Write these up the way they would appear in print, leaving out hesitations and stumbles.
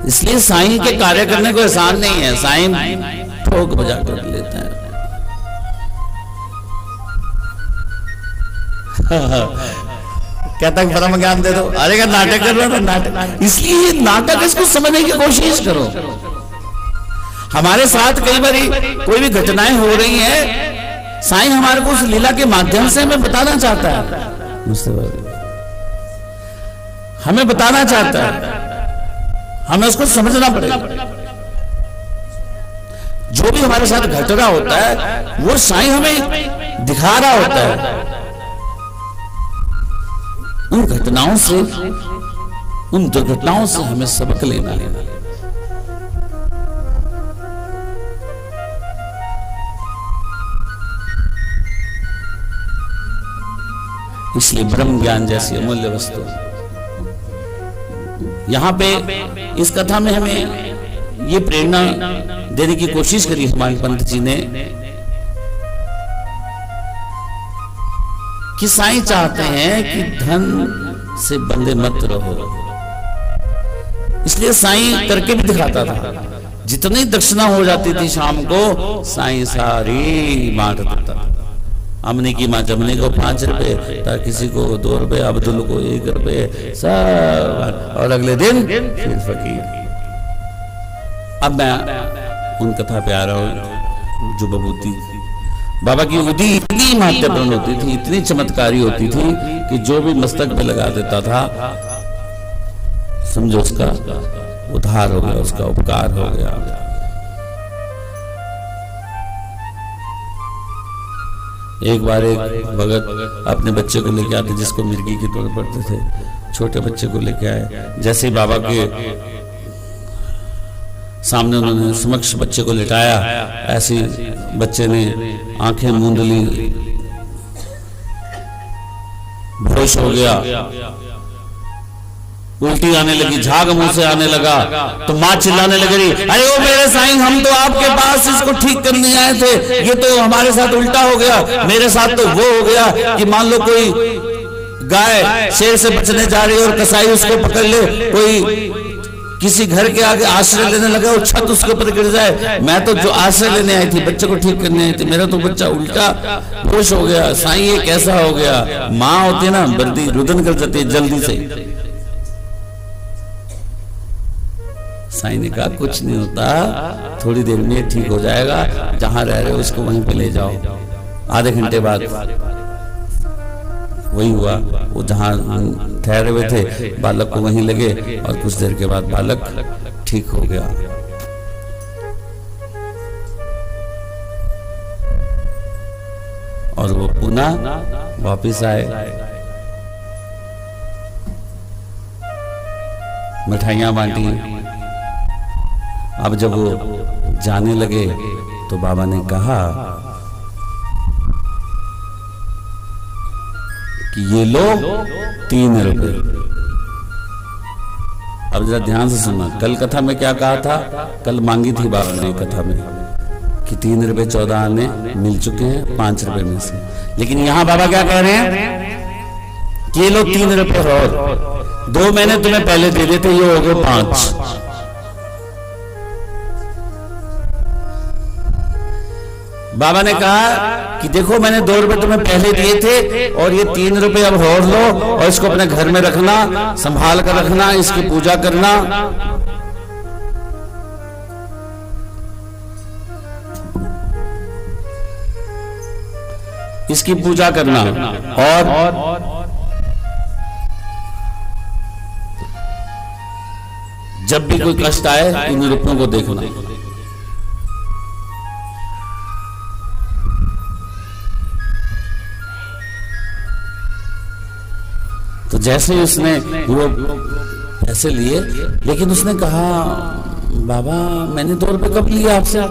इसलिए साईं के कार्य करने को आसान नहीं है, साईं ठोक बजा कर लेते हैं। कहता है ब्रह्म ज्ञान दे दो, अरे क्या नाटक कर रहा था, नाटक। इसलिए नाटक, इसको समझने की कोशिश करो। हमारे साथ कई बार कोई भी घटनाएं हो रही हैं, साईं हमारे को उस लीला के माध्यम से हमें बताना चाहता है, हमें बताना चाहता है, हमें उसको समझना पड़ेगा। जो भी हमारे साथ घट रहा होता है वो साईं हमें दिखा रहा होता है। उन घटनाओं से, उन दुर्घटनाओं से हमें सबक लेना है। इसलिए ब्रह्म ज्ञान जैसी अमूल्य वस्तु, यहां पे इस कथा में हमें ये प्रेरणा देने की कोशिश करी हमारे पंत जी ने कि साईं चाहते हैं कि धन से बंधे मत रहो। इसलिए साईं करके भी दिखाता था। जितनी दक्षिणा हो जाती थी शाम को, साईं सारी बांट देता था। अमनी की माँ जमनी को 5 रुपए, किसी को 2 रुपए, अब्दुल को 1 रुपए, सब। और अगले दिन फिर फकीर। अब मैं उन कथा पे आ रहा हूं जो बबूती बाबा की उदी इतनी महत्वपूर्ण होती थी, इतनी चमत्कारी होती थी कि जो भी मस्तक पे लगा देता था, समझो उसका उद्धार हो गया, उसका उपकार हो गया। एक बार एक भगत अपने बच्चे को लेके आते, जिसको मिर्गी के तौर पड़ते थे, छोटे बच्चे को लेके आए। जैसे ही बाबा के सामने उन्होंने समक्ष बच्चे को लिटाया, ऐसी बच्चे ने आंखें मूंद ली, बेहोश हो गया, उल्टी आने लगी, झाग मुंह से आने लगा। तो मां चिल्लाने लगी, अरे ओ मेरे साईं, हम तो आपके पास इसको ठीक करने आए थे, ये तो हमारे साथ उल्टा हो गया। मेरे साथ तो वो हो गया कि मान लो कोई गाय शेर से बचने जा रही है और कसाई उसको पकड़ ले, कोई किसी घर के आगे आश्रय लेने लगा और छत उसके ऊपर गिर जाए। मैं तो जो आश्रय लेने आई थी, बच्चे को ठीक करने आई थी, मेरा तो बच्चा उल्टा होश हो गया। साईं ये कैसा हो गया? माँ होती है ना, बर्दी रुदन कर जाती है जल्दी से। साईं ने कहा कुछ नहीं होता, थोड़ी देर में ठीक हो जाएगा, जहां रह रहे हो उसको वहीं पे ले जाओ। आधे घंटे बाद वही हुआ, वो जहां ठहरे हुए थे बालक को वहीं लगे और कुछ देर के बाद बालक ठीक हो गया। और वो पुनः वापिस आए, मिठाइयां बांटी। अब जब वो जाने लगे तो बाबा ने कहा कि ये लो 3 रुपए। अब जरा ध्यान से सुनना, कल कथा में क्या कहा था? कल मांगी थी बाबा ने कथा में कि 3 रुपए 14 आने मिल चुके हैं 5 रुपए में से। लेकिन यहां बाबा क्या कह रहे हैं कि ये लो 3 रुपए और 2 महीने तुम्हें पहले दे देते, ये हो गए 5। बाबा ने कहा कि देखो मैंने 2 रुपए तुम्हें पहले दिए थे और ये 3 रुपए अब और लो और इसको अपने घर में रखना, संभाल कर रखना, इसकी पूजा करना। इसकी पूजा करना और जब भी कोई कष्ट आए इन रुपयों को देखना। तो जैसे उसने वो पैसे लिए, लेकिन उसने कहा बाबा मैंने 2 रुपए कब लिए आपसे?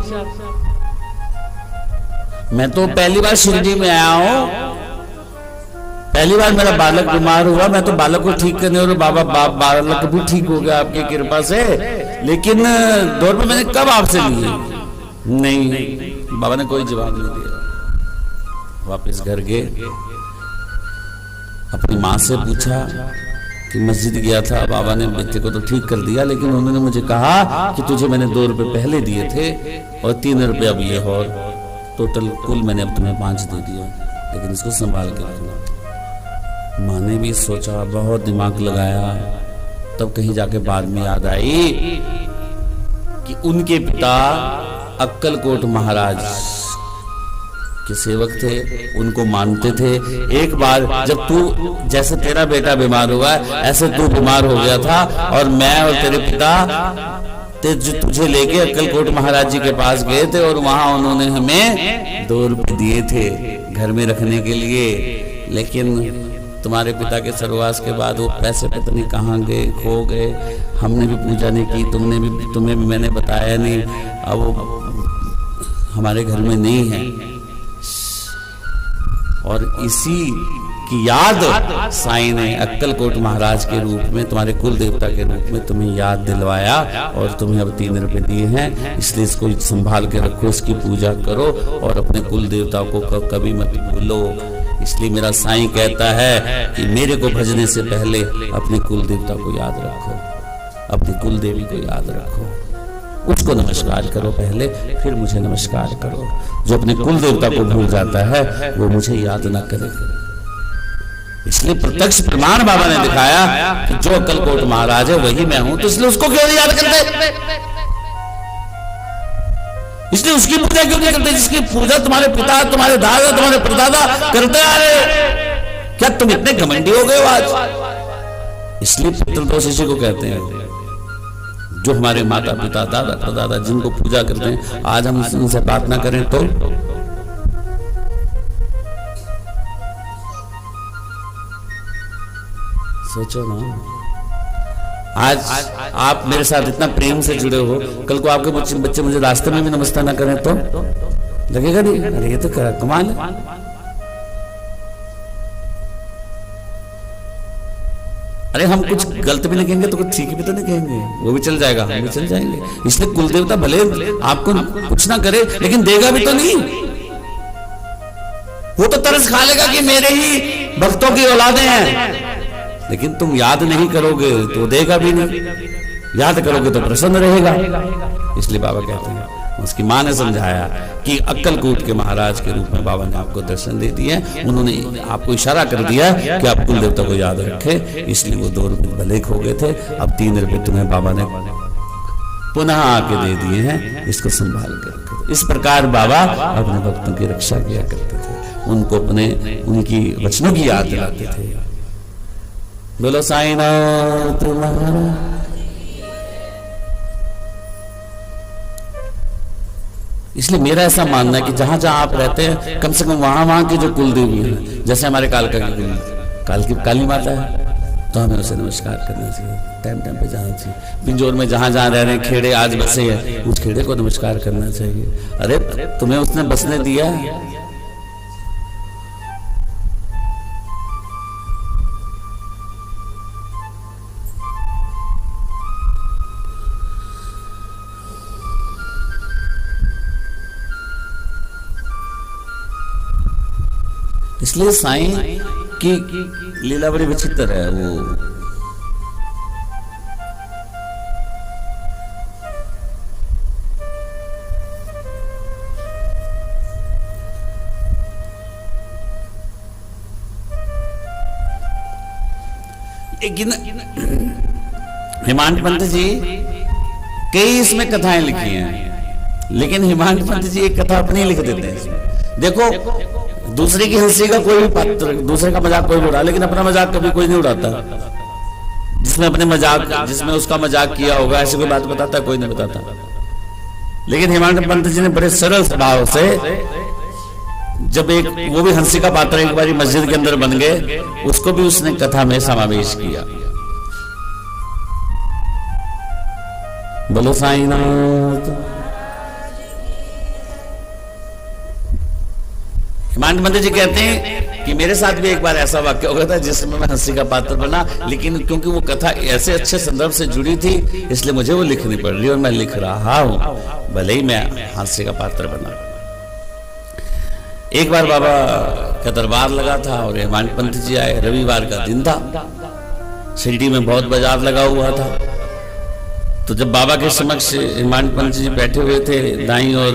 मैं तो पहली बार शिरडी में आया हूं, पहली बार मेरा बालक बीमार हुआ, मैं तो बालक को ठीक करने और बाबा बालक भी ठीक हो गया आपकी कृपा से, लेकिन 2 रुपए मैंने कब आपसे लिए? नहीं, बाबा ने कोई जवाब नहीं दिया। वापस घर गए, अपनी माँ से पूछा कि मस्जिद गया था, बाबा ने बच्चे को तो ठीक कर दिया, लेकिन उन्होंने मुझे कहा कि तुझे मैंने 2 रुपए पहले दिए थे और 3 रुपए अब ये, और टोटल कुल मैंने अब तुम्हें 5 दे दिए, लेकिन इसको संभाल के रखना। माँ ने भी सोचा, बहुत दिमाग लगाया, तब कहीं जाके बाद में याद आई कि उनके पिता अक्कलकोट महाराज के सेवक थे, उनको मानते थे। एक बार जब तू, जैसे तेरा बेटा बीमार हुआ ऐसे तू बीमार हो गया था, और मैं और तेरे पिता तुझे लेके अक्कलकोट महाराज जी के पास गए थे, और वहां उन्होंने हमें 2 रुपए दिए थे घर में रखने के लिए, लेकिन तुम्हारे पिता के स्वर्गवास के बाद वो पैसे पता नहीं कहाँ गए, खो गए। हमने भी पूजा नहीं की, तुम्हें भी मैंने बताया नहीं, अब वो हमारे घर में नहीं है। और इसी की याद साईं ने अक्कलकोट महाराज के रूप में, तुम्हारे कुल देवता के रूप में तुम्हें याद दिलवाया, और तुम्हें अब 3 रुपए दिए हैं, इसलिए इसको संभाल के रखो, इसकी पूजा करो और अपने कुल देवता को कभी मत भूलो। इसलिए मेरा साईं कहता है कि मेरे को भजने से पहले अपने कुल देवता को याद रखो, अपनी कुल देवी को याद रखो, उसको नमस्कार करो पहले, फिर मुझे नमस्कार करो। जो अपने कुल देवता को भूल जाता है वो मुझे याद ना करे। इसलिए प्रत्यक्ष प्रमाण बाबा ने दिखाया कि जो अक्कलकोट महाराज है वही मैं हूं, तो इसलिए उसको क्यों नहीं याद करते? इसलिए उसकी पूजा क्यों नहीं करते जिसकी पूजा तुम्हारे पिता, तुम्हारे दादा, तुम्हारे परदादा करते आ रहे? क्या तुम इतने घमंडी हो गए हो आज? इसलिए पितृदोष इसी को कहते हैं। जो हमारे माता पिता, दादा परदादा जिनको पूजा करते हैं, आज हम उनसे प्रार्थना करें तो सोचो ना। आज आप मेरे साथ इतना प्रेम से जुड़े हो, कल को आपके बच्चे मुझे रास्ते में भी नमस्कार ना करें तो लगेगा नहीं? अरे ये तो कमाल है। अरे हम कुछ गलत भी नहीं कहेंगे तो कुछ ठीक भी तो नहीं कहेंगे, वो भी चल जाएगा, हम भी चल जाएंगे। इसलिए कुल देवता भले आपको कुछ ना करे, लेकिन देगा भी तो नहीं। वो तो तरस खा लेगा कि मेरे ही भक्तों की औलादें हैं, लेकिन तुम याद नहीं करोगे तो देगा भी नहीं, याद करोगे तो प्रसन्न रहेगा। इसलिए बाबा कहते हैं, उसकी मां ने समझाया कि अक्कलकोट के महाराज के रूप में बाबा ने आपको दर्शन दे दिए, उन्होंने आपको इशारा कर दिया कि आप कुल देवता को याद रखें। इसलिए वो 2 रुपए भले खो गए थे, अब 3 रुपए तुम्हें बाबा ने पुनः आके दे दिए हैं, इसको संभाल कर। इस प्रकार बाबा अपने भक्तों की रक्षा किया करते थे, उनको अपने उनकी वचनों की याद दिलाते थे। बोलो साईनाथ महाराज। इसलिए मेरा ऐसा मानना है कि जहां जहां आप रहते हैं, कम से कम वहां वहां की जो कुल देवी है, जैसे हमारे कालका की काली माता है, तो हमें उसे नमस्कार करना चाहिए, टाइम टाइम पे जाना चाहिए। पिंजौर में जहां जहां रह रहे हैं, खेड़े आज बसे हैं, उस खेड़े को नमस्कार करना चाहिए। अरे तुम्हें उसने बसने दिया है, इसलिए साईं की लीला बड़ी विचित्र है। वो लेकिन हिमांत पंत जी कई इसमें कथाएं लिखी हैं, लेकिन हिमांत पंत जी एक कथा अपनी लिख देते हैं इसमें। देखो, दूसरे की हंसी का कोई भी पात्र, दूसरे का मजाक कोई भी उड़ा, लेकिन अपना मजाक कभी कोई नहीं उड़ाता। जिसमें अपने मजाक, जिसमें उसका मजाक किया होगा, ऐसी कोई बात बताता है? कोई नहीं बताता। लेकिन हिमांत पंत जी ने बड़े सरल स्वभाव से, जब एक वो भी हंसी का पात्र एक बार मस्जिद के अंदर बन गए, उसको भी उसने कथा में समावेश किया। बोलो साईनाथ। हिमांत पंत जी कहते हैं कि मेरे साथ भी एक बार ऐसा वाक्य हो गया था जिसमें मैं हंसी का पात्र बना, लेकिन क्योंकि वो कथा ऐसे अच्छे संदर्भ से जुड़ी थी, इसलिए मुझे वो लिखनी पड़ रही और मैं लिख रहा हूं, भले ही मैं हंसी का पात्र बना। एक बार बाबा का दरबार लगा था और हिमांत पंत जी आए, रविवार का दिन था। शिरडी में बहुत बाजार लगा हुआ था। तो जब बाबा के समक्ष हिमांत पंत जी बैठे हुए थे, दाई और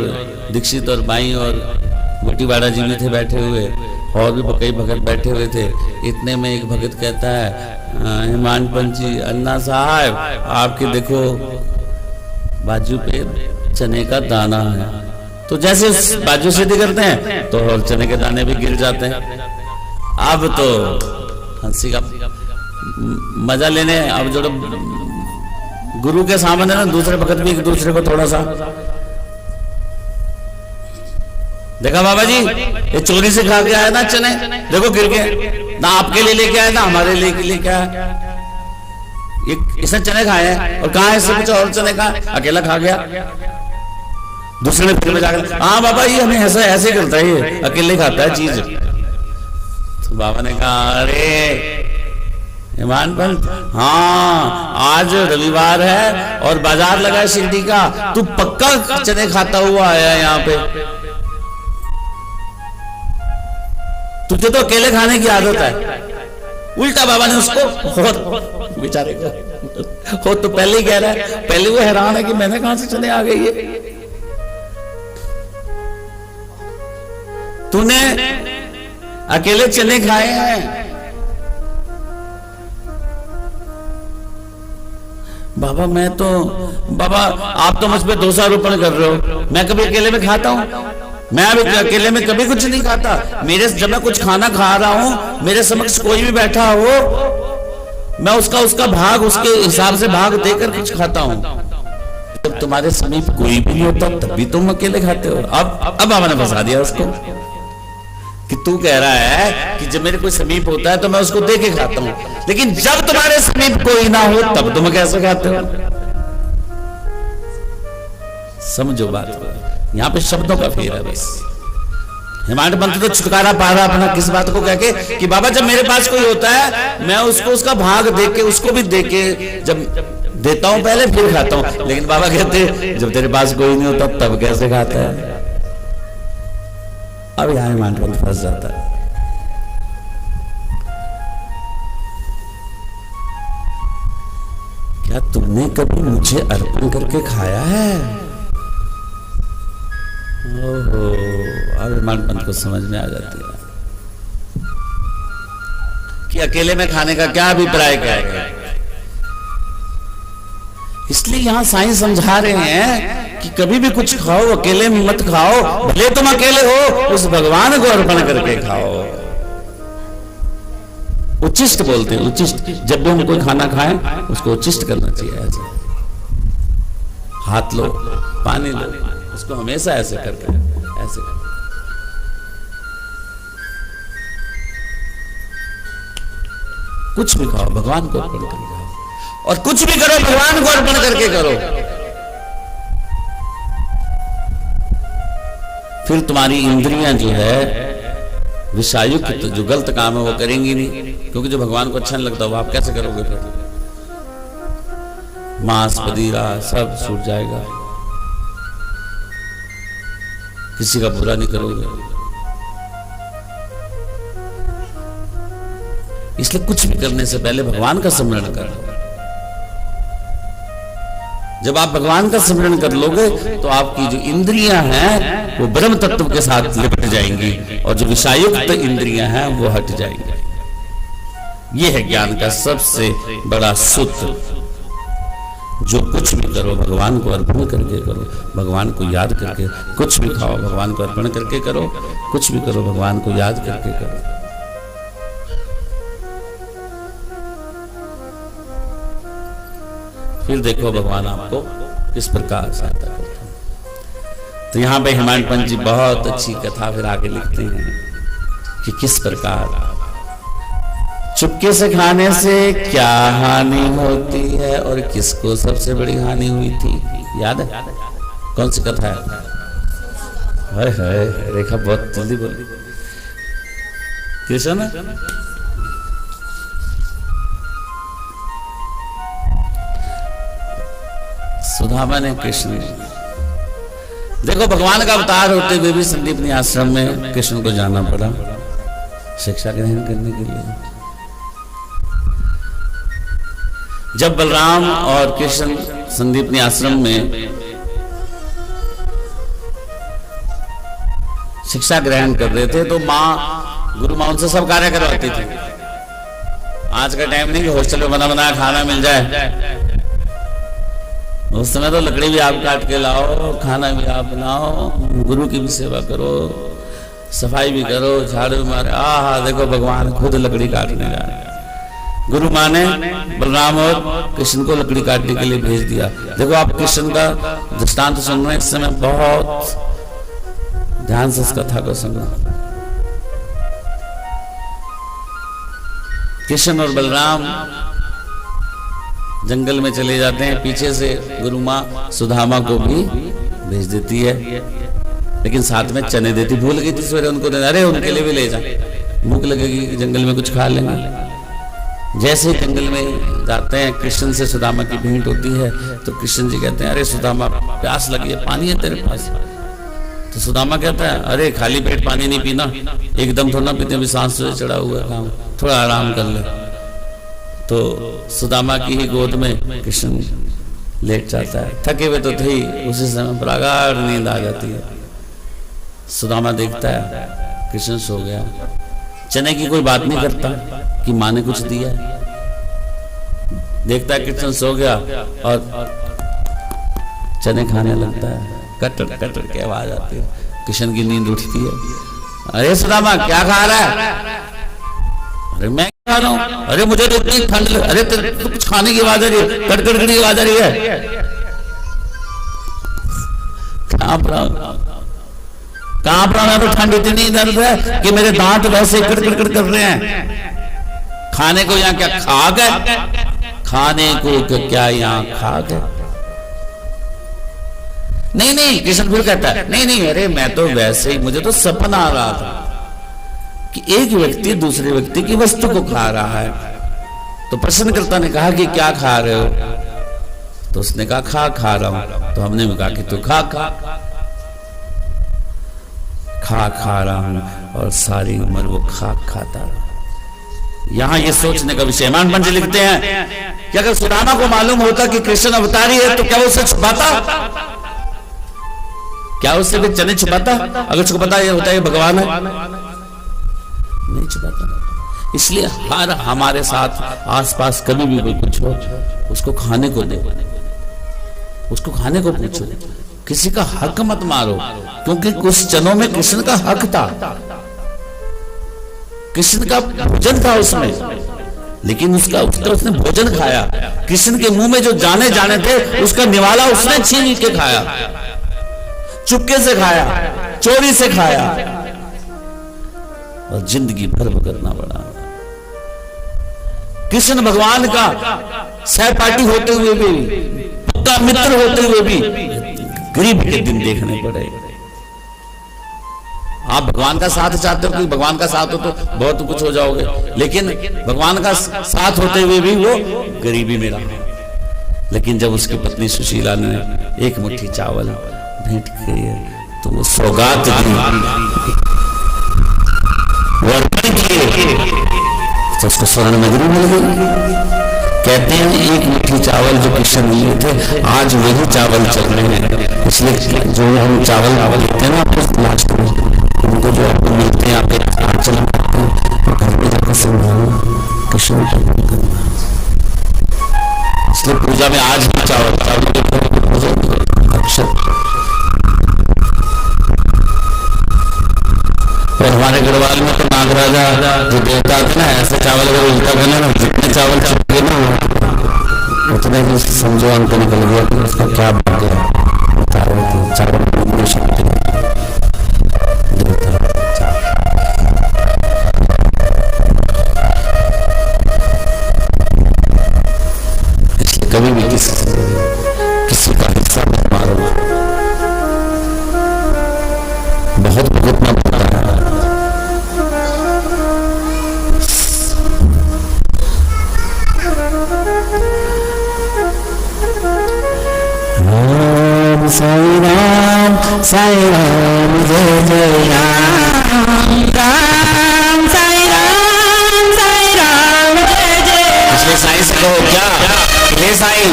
दीक्षित और बाई और गोटीवाड़ा जी भी थे बैठे हुए, और भी कई भगत बैठे हुए थे। इतने में एक भगत कहता है, हिमांत पंत जी, अन्ना साहब आपके देखो बाजू पे चने का दाना है। तो जैसे बाजू सीधी करते हैं तो और चने के दाने भी गिर जाते हैं। अब तो हंसी का मजा लेने, अब जो गुरु के सामने ना दूसरे भगत भी एक दूसरे को थोड़ा सा, देखा बाबा जी ये चोरी से खा के आया ना चने, देखो गिर गए, ना आपके लिए लेके आया ना हमारे लिए लेके आया, इसने चने खाए हैं और कहा इससे कुछ और चने खा, अकेला खा गया। दूसरे ने फिर में जाकर, हाँ बाबा ये हमें ऐसा ऐसे करता है, ये अकेले खाता है चीज। तो बाबा ने कहा, अरे हिमांत पंत, हाँ आज रविवार है और बाजार लगा है शिरडी का, तू पक्का चने खाता हुआ आया है यहाँ पे, तुझे तो अकेले खाने की आदत है। उल्टा बाबा ने उसको, और बेचारे का हो तो पहले ही कह रहा है, पहले वो हैरान है कि मैंने कहां से चने आ गई है, तूने अकेले चने खाए हैं। बाबा मैं तो, बाबा आप तो मुझ पे दोषारोपण कर रहे हो, मैं कभी अकेले में खाता हूं? मैं अभी अकेले में कभी कुछ नहीं खाता। मेरे जब मैं कुछ खाना खा रहा हूं, मेरे समक्ष कोई भी बैठा हो, मैं उसका भाग उसके हिसाब से भाग देकर कुछ खाता हूं। जब तुम्हारे समीप कोई भी नहीं होता तब भी तुम अकेले खाते हो। अब बाबा ने फंसा दिया उसको कि तू कह रहा है कि जब मेरे कोई समीप होता है तो मैं उसको दे के खाता हूं, लेकिन जब तुम्हारे समीप कोई ना हो तब तुम कैसे खाते हो? समझो बात को, यहां पे शब्दों का फेर है बस। हिमांत पंत तो छुटकारा पा रहा अपना किस बात को कह के कि बाबा जब मेरे पास कोई होता है मैं उसको उसका भाग दे के, उसको भी दे के, जब देता हूं पहले फिर खाता हूं। लेकिन बाबा कहते जब तेरे पास कोई नहीं होता तब कैसे खाता है? अब यहां हिमांत पंत फंस जाता है। क्या तुमने कभी मुझे अर्पण करके खाया है? ओहो, अब हिमांत पंत को समझ में आ जाती है कि अकेले में खाने का क्या अभिप्राय क्या है। इसलिए यहां साईं समझा रहे हैं कि कभी भी कुछ खाओ अकेले में मत खाओ, भले तुम अकेले हो उस भगवान को अर्पण करके खाओ। उच्चिष्ट बोलते हैं, उच्चिष्ट। जब भी हम कोई खाना खाएं उसको उच्चिष्ट करना चाहिए। ऐसे हाथ लो, पानी लो, उसको हमेशा ऐसे करके, ऐसे कर। कुछ भी खाओ भगवान को अर्पण करके खाओ, और कुछ भी करो भगवान को अर्पण करके करो। फिर तुम्हारी इंद्रियां जो है विषायुक्त, जो गलत काम है वो करेंगी नहीं, क्योंकि जो भगवान को अच्छा नहीं लगता वो आप कैसे करोगे? फिर मांस पदीरा सब छूट जाएगा, किसी का बुरा नहीं करोगे। इसलिए कुछ भी करने से पहले भगवान का स्मरण करो। जब आप भगवान का स्मरण कर लोगे तो आपकी जो इंद्रियां हैं वो ब्रह्म तत्व के साथ लिपट जाएंगी, और जो विषायुक्त इंद्रियां हैं वो हट जाएंगी। ये है ज्ञान का सबसे बड़ा सूत्र। जो कुछ भी करो भगवान को अर्पण करके करो, भगवान को याद करके। कुछ भी खाओ भगवान को अर्पण करके करो, कुछ भी करो भगवान को याद करके करो। फिर देखो भगवान आपको किस प्रकार सहायता करते हैं। तो यहां पे हिमांत पंत जी बहुत अच्छी कथा फिर आगे लिखते हैं कि किस प्रकार चुपके से खाने से क्या हानि होती है और किसको सबसे बड़ी हानि हुई थी। याद है? कौन सी कथा है? हाय हाय, रेखा बहुत जल्दी बोली। कृष्ण सुदामा ने कृष्ण, देखो भगवान का अवतार होते हुए भी संदीपनी आश्रम में कृष्ण को जाना पड़ा शिक्षा ग्रहण करने के लिए। जब बलराम और कृष्ण संदीपनी आश्रम में शिक्षा ग्रहण कर रहे थे तो माँ गुरु माँ उनसे सब कार्य करवाती थी। आज का टाइम नहीं कि हॉस्टल में बना बनाया खाना मिल जाए। उस समय तो लकड़ी भी आप काट के लाओ, खाना भी आप बनाओ, गुरु की भी सेवा करो, सफाई भी करो, झाड़ू भी मारे। आहा, देखो भगवान खुद लकड़ी काटने जा रहे। गुरु माँ ने बलराम और कृष्ण को लकड़ी काटने के लिए भेज दिया। देखो आप कृष्ण का दृष्टांत सुन रहे हैं, इस समय बहुत ध्यान से इस कथा को सुनना। कृष्ण और बलराम जंगल में चले जाते हैं, पीछे से गुरु माँ सुदामा को भी भेज देती है, लेकिन साथ में चने देती। भूल गई थी सवेरे उनको देना, अरे उनके लिए भी ले जा, भूख लगेगी, जंगल में कुछ खा लेंगे। जैसे ही जंगल में जाते हैं, कृष्ण से सुदामा की भेंट होती है तो कृष्ण जी कहते हैं, अरे सुदामा प्यास लगी है, पानी है तेरे पास? तो सुदामा कहता है, अरे खाली पेट पानी नहीं पीना, एकदम थोड़ा पीते, अभी सांस से चढ़ा हुआ काम, थोड़ा आराम कर ले। तो सुदामा की ही गोद में कृष्ण लेट जाता है। थके हुए तो थे ही, उसी समय प्रगाढ़ नींद आ जाती है। सुदामा देखता है कृष्ण सो गया, चने की कोई बात नहीं करता कि माँ ने कुछ दिया। देखता है कृष्ण सो गया और चने खाने लगता है, कटर कटर की आवाज आती है। कृष्ण की नींद उठती है, अरे सुदामा क्या खा रहा है? अरे मैं खा रहा हूं। अरे मुझे तो इतनी ठंड लग, अरे तो कुछ खाने की आवाज आ रही है, कड़कड़ की आवाज आ रही है। कांप रहा मैं तो, ठंड इतनी दर्द है कि मेरे दांत वैसे कड़कड़ कर रहे हैं। खाने को यहाँ क्या खाक है? खाने को क्या यहाँ खाक है? नहीं कृष्ण फिर कहता है, नहीं अरे मैं तो वैसे ही, मुझे तो सपना आ रहा था कि एक व्यक्ति दूसरे व्यक्ति की वस्तु को खा रहा है। तो प्रश्नकर्ता ने कहा कि क्या खा रहे हो? तो उसने कहा खा रहा हूं। तो हमने भी कहा कि तू खा रहा हूं, और सारी उम्र वो खाता रहा। यहां ये सोचने का विषय मान पंच लिखते हैं कि अगर सुदामा को मालूम होता कि कृष्ण अवतारी है तो क्या वो उसे छुपाता? क्या उससे भी चने छुपाता? अगर छुपाता ये होता है भगवान है, नहीं छुपाता। इसलिए हर हमारे साथ आसपास कभी भी कोई कुछ हो, उसको खाने को दे, उसको खाने को पूछो, किसी का हक मत मारो, क्योंकि कुछ चनों में कृष्ण का हक था, कृष्ण का भोजन था उसमें, लेकिन उसने भोजन खाया। कृष्ण के मुंह में जो जाने थे उसका निवाला उसने छीन के खाया, चुपके से खाया, चोरी से खाया, और जिंदगी भर भुगतना पड़ा। कृष्ण भगवान का सहपाठी होते हुए भी, पक्का मित्र होते हुए भी गरीब के दिन देखने पड़े। आप भगवान का साथ चाहते हो कि भगवान का साथ हो तो बहुत कुछ हो जाओगे, लेकिन भगवान का साथ होते हुए भी वो गरीबी में रहा। लेकिन जब उसकी पत्नी सुशीला ने एक मुट्ठी चावल भेंट की है तो वो सौगात तो उसको स्वर्ण नगरी मिल गई। कहते हैं एक मुट्ठी चावल जो कृष्ण मिले थे, आज वही चावल चल रहे हैं। इसलिए जो हम चावल लेते हैं ना आपको लास्ट में, उनको जो आपको मिलते हैं आपके आंचल में, घर में जाकर संभालना, कृष्ण करना। इसलिए पूजा में आज भी चावल अक्षर। और हमारे गढ़वाल में तो नागराजा जो देवता थे ना, ऐसे चावल अगर उल्टा बने ना, जितने चावल चुके ना उतने ही समझो अंक निकल गया कि उसका क्या भाग्य है। बता रहे थे चावल में शक्ति देवता इसलिए कभी भी किसी का हिस्सा मत मारो, बहुत भुगतना पड़ता है। साई राम जय जय राम, राम साई राम जय जय। इसलिए साई से कहो क्या साईं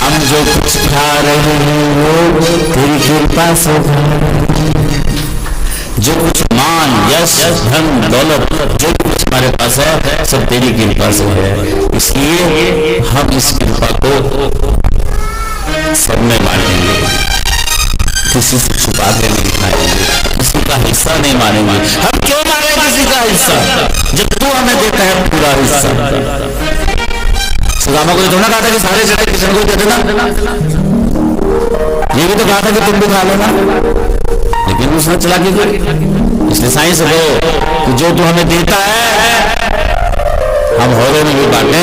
हम जो कुछ खा रहे हैं वो तेरी कृपा से, जो कुछ मान यश धन दौलत जो कुछ हमारे पास है सब तेरी कृपा से है। इसलिए हम इस कृपा को सब में बांटेंगे, किसी से छुपा के नहीं खाएंगे, किसी का हिस्सा नहीं मानेंगे। हम क्यों माने किसी का हिस्सा जब तू हमें देता है पूरा हिस्सा। सुदामा को तो ना कहा था कि सारे चढ़े किशन को दे देना, ये भी तो कहा था कि तुम भी खा लेना, लेकिन उसने चला के इसलिए साईं से कहो कि जो तू हमें देता है हम होरों में भी बांटे,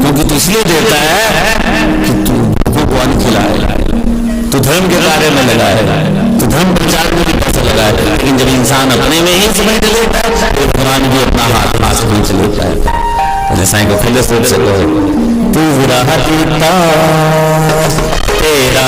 क्योंकि तू इसलिए देता है कि तू को अन्न खिलाए, तो धर्म के कार्य में लगाए, तो धर्म प्रचार में भी पैसा लगाए। लेकिन जब इंसान अपने में ही समझ लेता है तो कुरान भी अपना हाथ समझ लेता है। तो साईं को खुले सोच से कहो तू रहा देता तेरा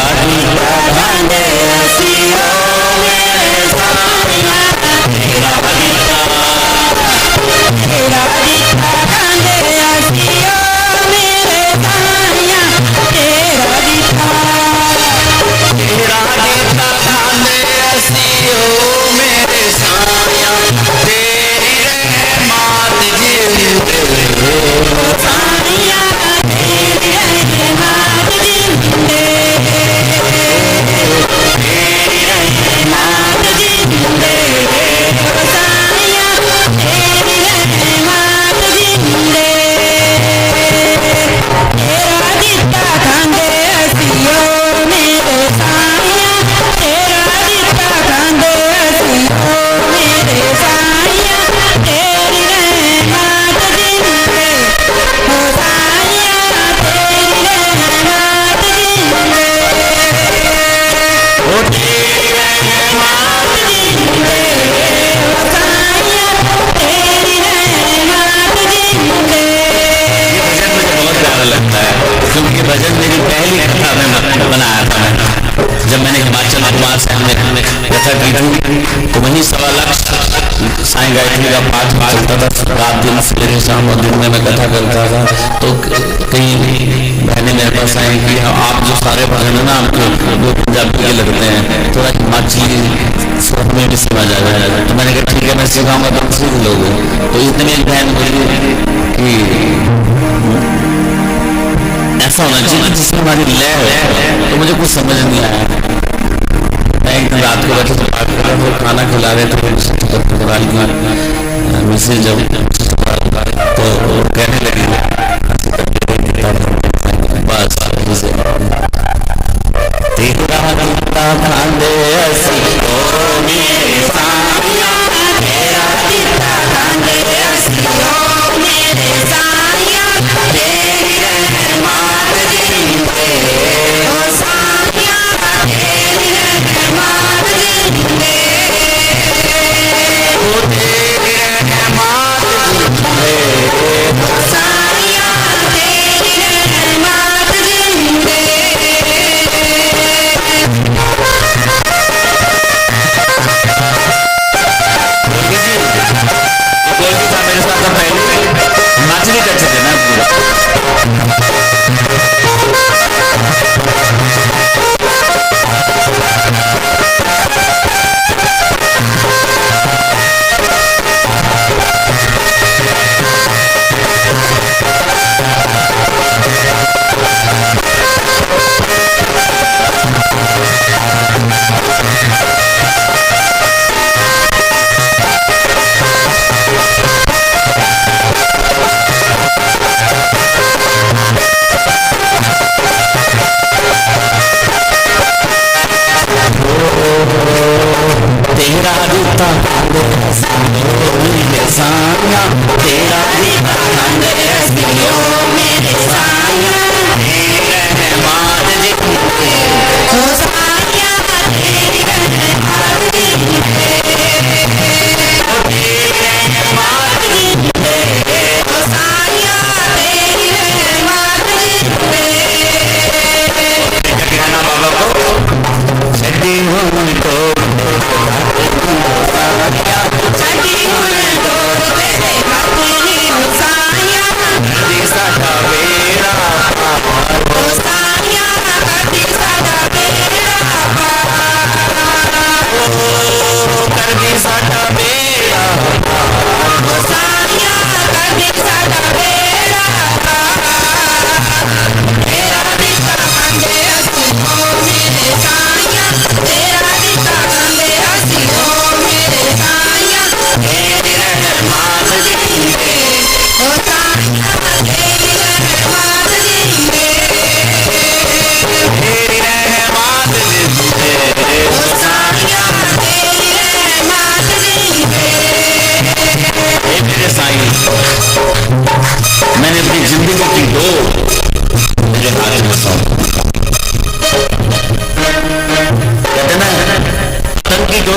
भजन मेरी पहली कथा में बनाया था मैं, जब मैंने हिमाचल कुमार साहब में कथा की थी तो वहीं 1.25 लाख साईं गायत्री का पाठ चलता था रात दिन सवेरे शाम, और दिन में मैं कथा करता था। तो कई बहने मेरे पास आई कि आप जो सारे भजन है ना आपके वो पंजाबी के लगते हैं, थोड़ा हिमाचली सुर में भी समझ आ जाए। तो मैंने कहा ठीक है मैं सिखाऊंगा तुम सीख लोगे। तो इतने में एक बहन बोली कि ऐसा होना चाहिए जिसमें हमारी लय है। तो मुझे कुछ समझ नहीं आया। मैं एक दिन रात को बैठे तो बात कर रहा था, खाना खिला रहे थे मिश्री, जब तो कहने लगी बस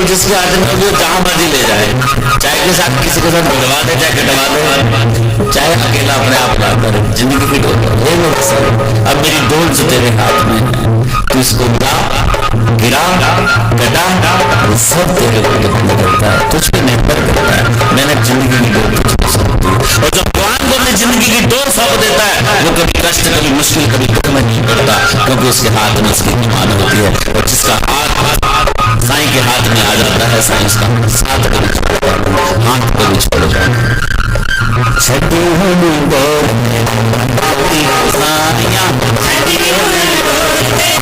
जिसके हाथ में वो जहां मर्जी ले जाए, चाहे के साथ किसी के साथ भिड़वा दे, चाहे कटवा दे, चाहे अकेला अपने आप ला करे, जिंदगी की डोर है मेरे सर। अब मेरी डोर जो तेरे हाथ में है, तू इसको गिरा कटा सब तेरे को डिपेंड करता है, तुझ पे निर्भर करता है। मैंने जिंदगी की डोर तुझको सौंप दी, और जब भगवान को अपनी जिंदगी की डोर सौंप देता है, वो कभी कष्ट, कभी मुश्किल, कभी दुख में नहीं पड़ता, क्योंकि उसके हाथ में उसकी ईमान होती है। और जिसका हाथ साईं के हाथ में आ जाता है, साईं उसका साथ कभी छोड़ता है, हाथ कभी छोड़ता है। छठी हुई डोर में अपनी साइयां, छठी हुई डोर में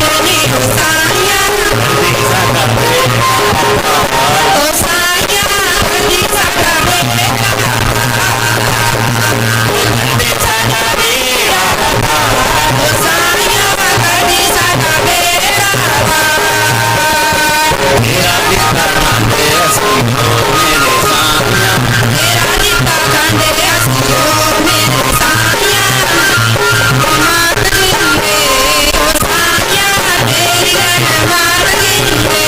अपनी साइयां, हदीसा का बेटा ओ साइयां, हदीसा का बेटा, हदीसा का बेटा ओ साइयां, हदीसा का बेटा, मेरा रिश्ता कांदे असली हो मेरे साइयां, मेरा रिश्ता कांदे असली हो मेरे साइयां, मात जिंदे ओ साइयां, तेरी रहमत जिंदे,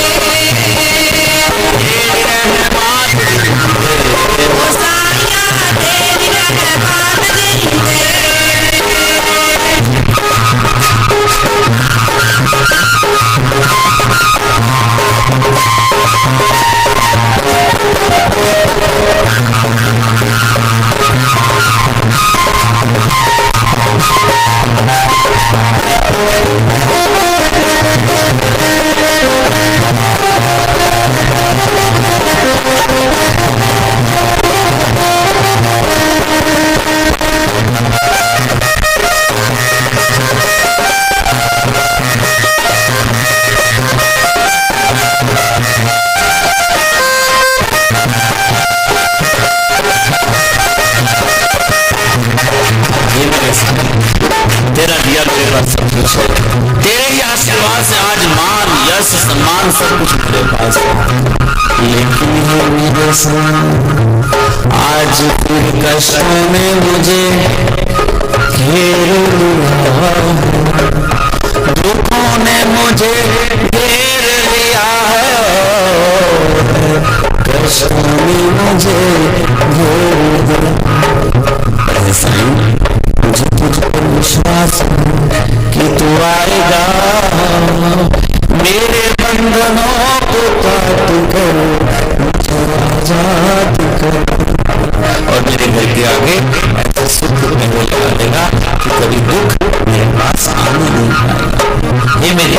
तेरी रहमत जिंदे ओ साइयां, तेरी रहमत जिंदे। तेरा दिया मेरे पास सब कुछ है, तेरे ही आशीर्वाद से आज मान यश सम्मान सब कुछ मेरे पास है। लेकिन है मेरे साथ आज फिर कष्टों में मुझे घेर लिया, दुखों ने मुझे घेर लिया है, कष्टों ने मुझे घेर दिया। साईं मुझे तुझ पर विश्वास कि तू आएगा, मेरे बंधनों को काट कर मुझे आजाद कर, और मेरे घर के आगे ऐसे सुख में लगा देगा कि कभी दुख मेरे पास आने नहीं पाएगा। ये मेरी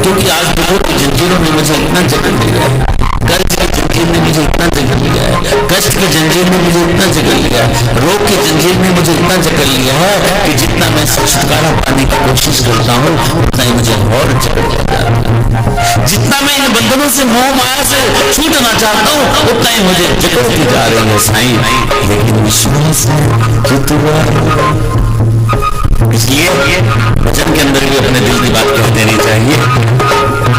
क्योंकि आज दुखों की जंजीरों में मुझे इतना जकड़ लिया है, कर्ज की जंजीर ने मुझे इतना जकड़ लिया है, कष्ट की जंजीर ने मुझे इतना जकड़ लिया है, रोग की जंजीर ने मुझे इतना जकड़ लिया है कि जितना मैं छुटकारा पाने की कोशिश करता हूँ उतना ही मुझे और जकड़ जाता है। जितना मैं इन बंधनों से मोह माया से छूटना चाहता हूँ उतना ही मुझे जकड़ती जा रही है साईं। लेकिन विश्वास है कि तू आएगा, इसलिए वचन के अंदर भी अपने दिल की बात कह देनी चाहिए।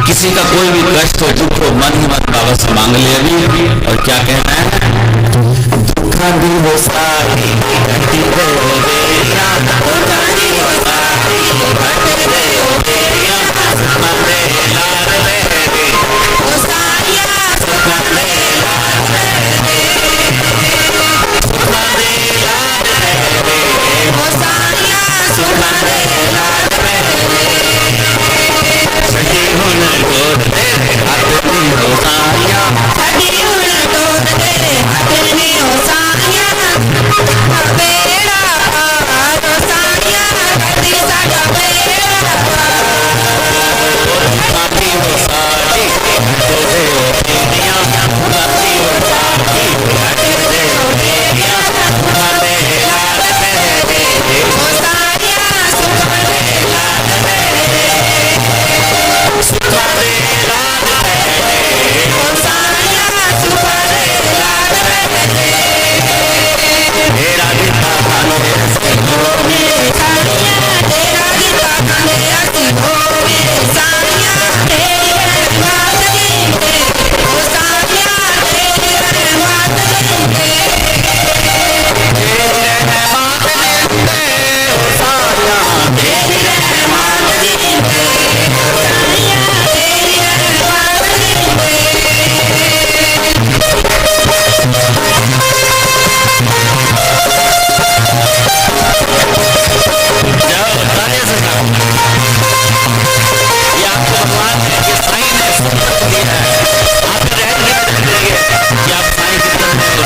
किसी का कोई भी कष्ट हो, दुख हो, मन ही मन बाबा से मांग ले अभी, और क्या कहना है, दुखा दी हो सारी घटी हो बेरिया, दुखा दी हो सारी घटी हो बेरिया, सुमरे लाल मेरे ओ सारिया, सुमरे लाल मेरे, सुमरे लाल मेरे ओ सारिया, सुमरे लाल मेरे, छठी हुन डोर तेरे हाथ में हो सारिया, छठी हुन डोर तेरे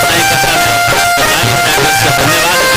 साईं कथा में बताई जाकर उसका धन्यवाद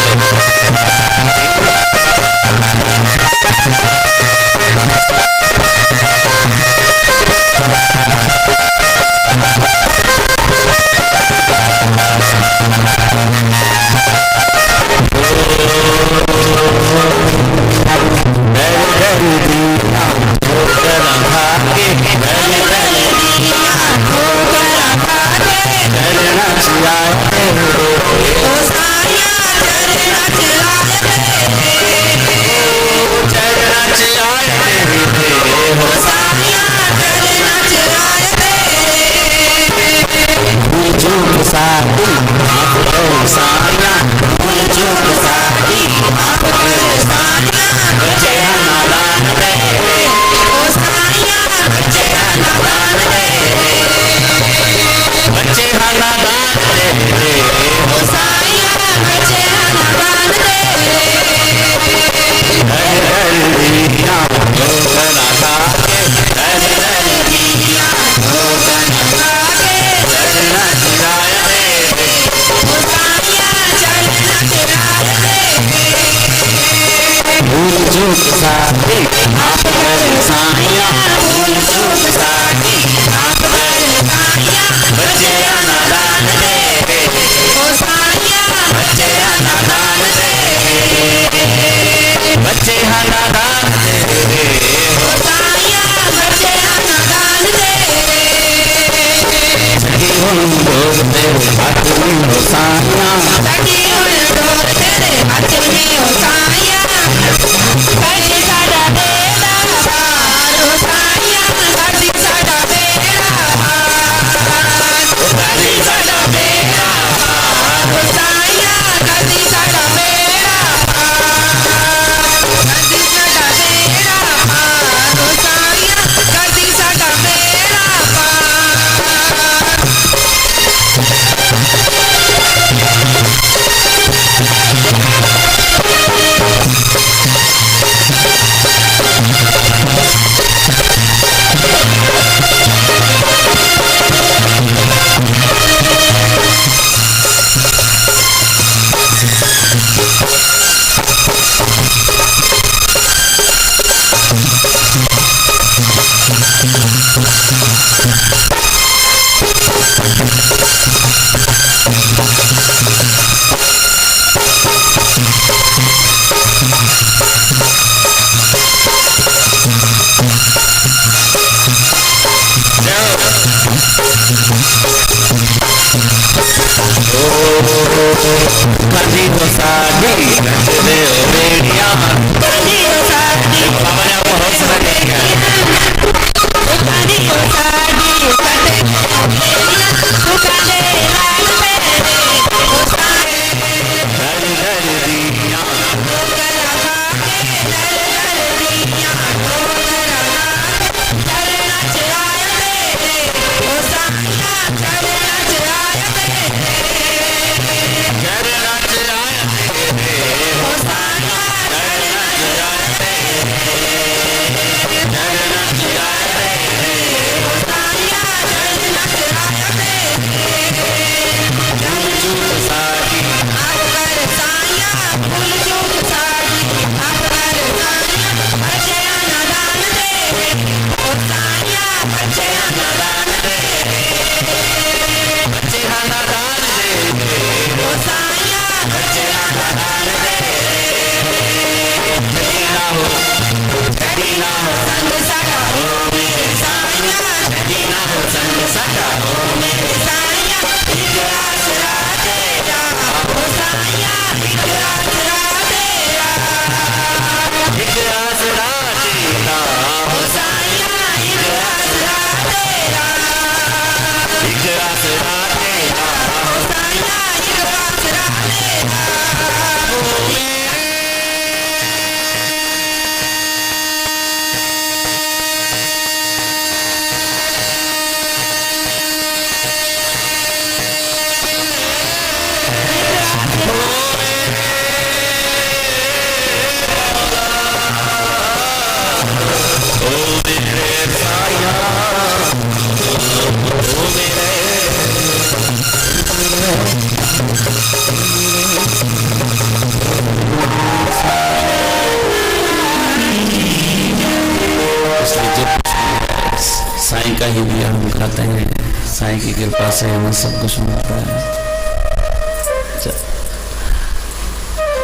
का ही दिया हम खाते हैं। साईं की कृपा से हमें सब कुछ मिलता है।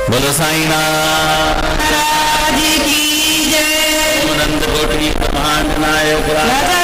बोलो साईं नाथ की जय। नंद कोटि ब्रह्मांड नायक